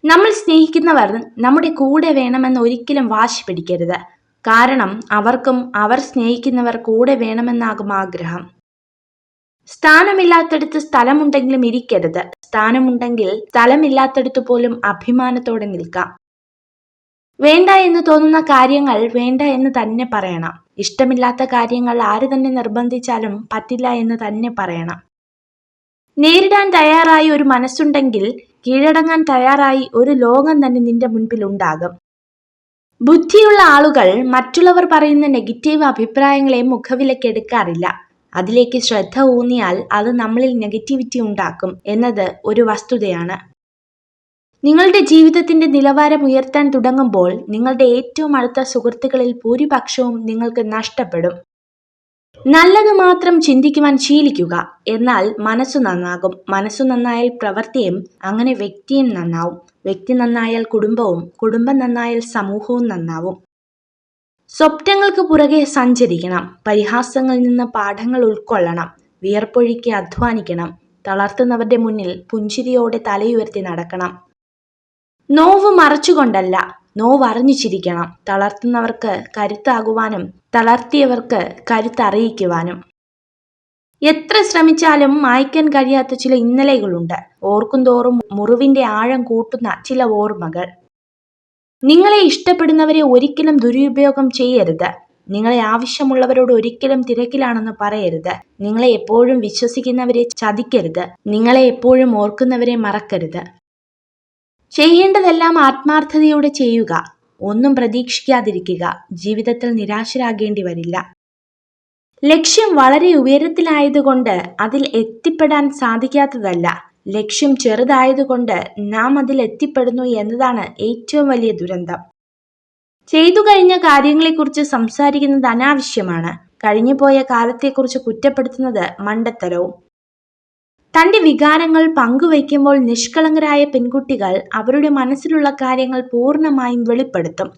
നമ്മൾ സ്നേഹിക്കുന്നവർ നമ്മുടെ കൂടെ വേണമെന്ന് ഒരിക്കലും വാശി പിടിക്കരുത്. കാരണം അവർക്കും അവർ സ്നേഹിക്കുന്നവർ കൂടെ വേണമെന്നാകും ആഗ്രഹം. സ്ഥാനമില്ലാത്തടത്ത് സ്ഥലമുണ്ടെങ്കിലും ഇരിക്കരുത്. സ്ഥാനമുണ്ടെങ്കിൽ സ്ഥലമില്ലാത്തടത്ത് പോലും അഭിമാനത്തോടെ നിൽക്കാം. വേണ്ട എന്ന് തോന്നുന്ന കാര്യങ്ങൾ വേണ്ട എന്ന് തന്നെ പറയണം. ഇഷ്ടമില്ലാത്ത കാര്യങ്ങൾ ആര് തന്നെ നിർബന്ധിച്ചാലും പറ്റില്ല എന്ന് തന്നെ പറയണം. നേരിടാൻ തയ്യാറായി ഒരു മനസ്സുണ്ടെങ്കിൽ കീഴടങ്ങാൻ തയ്യാറായി ഒരു ലോകം തന്നെ നിന്റെ മുൻപിൽ ഉണ്ടാകും. ബുദ്ധിയുള്ള ആളുകൾ മറ്റുള്ളവർ പറയുന്ന നെഗറ്റീവ് അഭിപ്രായങ്ങളെ മുഖവിലക്കെടുക്കാറില്ല. അതിലേക്ക് ശ്രദ്ധ ഊന്നിയാൽ അത് നമ്മളിൽ നെഗറ്റിവിറ്റി ഉണ്ടാക്കും എന്നത് ഒരു വസ്തുതയാണ്. നിങ്ങളുടെ ജീവിതത്തിന്റെ നിലവാരം ഉയർത്താൻ തുടങ്ങുമ്പോൾ നിങ്ങളുടെ ഏറ്റവും അടുത്ത സുഹൃത്തുക്കളിൽ ഭൂരിപക്ഷവും നിങ്ങൾക്ക് നഷ്ടപ്പെടും. നല്ലത് മാത്രം ചിന്തിക്കുവാൻ ശീലിക്കുക. എന്നാൽ മനസ്സു നന്നാകും. മനസ്സു നന്നായാൽ പ്രവൃത്തിയും, അങ്ങനെ വ്യക്തിയും നന്നാവും. വ്യക്തി നന്നായാൽ കുടുംബവും, കുടുംബം നന്നായാൽ സമൂഹവും നന്നാവും. സ്വപ്നങ്ങൾക്ക് പുറകെ സഞ്ചരിക്കണം. പരിഹാസങ്ങളിൽ നിന്ന് പാഠങ്ങൾ ഉൾക്കൊള്ളണം. വിയർപ്പൊഴുക്കി അധ്വാനിക്കണം. തളർത്തുന്നവരുടെ മുന്നിൽ പുഞ്ചിരിയോടെ തലയുയർത്തി നടക്കണം. നോവ് മറച്ചുകൊണ്ടല്ല, നോവ് അറിഞ്ഞു ചിരിക്കണം. തളർത്തുന്നവർക്ക് കരുത്താകുവാനും തളർത്തിയവർക്ക് കരുത്തറിയിക്കുവാനും. എത്ര ശ്രമിച്ചാലും മായ്ക്കാൻ കഴിയാത്ത ചില ഇന്നലെകളുണ്ട്. ഓർക്കും തോറും മുറിവിന്റെ ആഴം കൂട്ടുന്ന ചില ഓർമ്മകൾ. നിങ്ങളെ ഇഷ്ടപ്പെടുന്നവരെ ഒരിക്കലും ദുരുപയോഗം ചെയ്യരുത്. നിങ്ങളെ ആവശ്യമുള്ളവരോട് ഒരിക്കലും തിരക്കിലാണെന്ന് പറയരുത്. നിങ്ങളെ എപ്പോഴും വിശ്വസിക്കുന്നവരെ ചതിക്കരുത്. നിങ്ങളെ എപ്പോഴും ഓർക്കുന്നവരെ മറക്കരുത്. ചെയ്യേണ്ടതെല്ലാം ആത്മാർത്ഥതയോടെ ചെയ്യുക. ഒന്നും പ്രതീക്ഷിക്കാതിരിക്കുക. ജീവിതത്തിൽ നിരാശരാകേണ്ടി വരില്ല. ലക്ഷ്യം വളരെ ഉയരത്തിലായതുകൊണ്ട് അതിൽ എത്തിപ്പെടാൻ സാധിക്കാത്തതല്ല. ലക്ഷ്യം ചെറുതായതുകൊണ്ട് നാം അതിൽ എത്തിപ്പെടുന്നു എന്നതാണ് ഏറ്റവും വലിയ ദുരന്തം. ചെയ്തു കഴിഞ്ഞ കാര്യങ്ങളെക്കുറിച്ച് സംസാരിക്കുന്നത് അനാവശ്യമാണ്. കഴിഞ്ഞുപോയ കാലത്തെക്കുറിച്ച് കുറ്റപ്പെടുത്തുന്നത് മണ്ടത്തരവും. തന്റെ വികാരങ്ങൾ പങ്കുവയ്ക്കുമ്പോൾ നിഷ്കളങ്കരായ പെൺകുട്ടികൾ അവരുടെ മനസ്സിലുള്ള കാര്യങ്ങൾ പൂർണ്ണമായും വെളിപ്പെടുത്തും.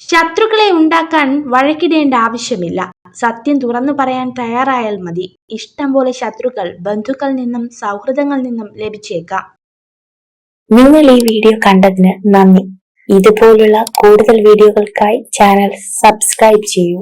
ശത്രുക്കളെ ഉണ്ടാക്കാൻ വഴക്കിടേണ്ട ആവശ്യമില്ല. സത്യം തുറന്നു പറയാൻ തയ്യാറായാൽ മതി. ഇഷ്ടം പോലെ ശത്രുക്കൾ ബന്ധുക്കളിൽ നിന്നും സൗഹൃദങ്ങളിൽ നിന്നും ലഭിച്ചേക്കാം. നിങ്ങൾ ഈ വീഡിയോ കണ്ടതിന് നന്ദി. ഇതുപോലുള്ള കൂടുതൽ വീഡിയോകൾക്കായി ചാനൽ സബ്സ്ക്രൈബ് ചെയ്യൂ.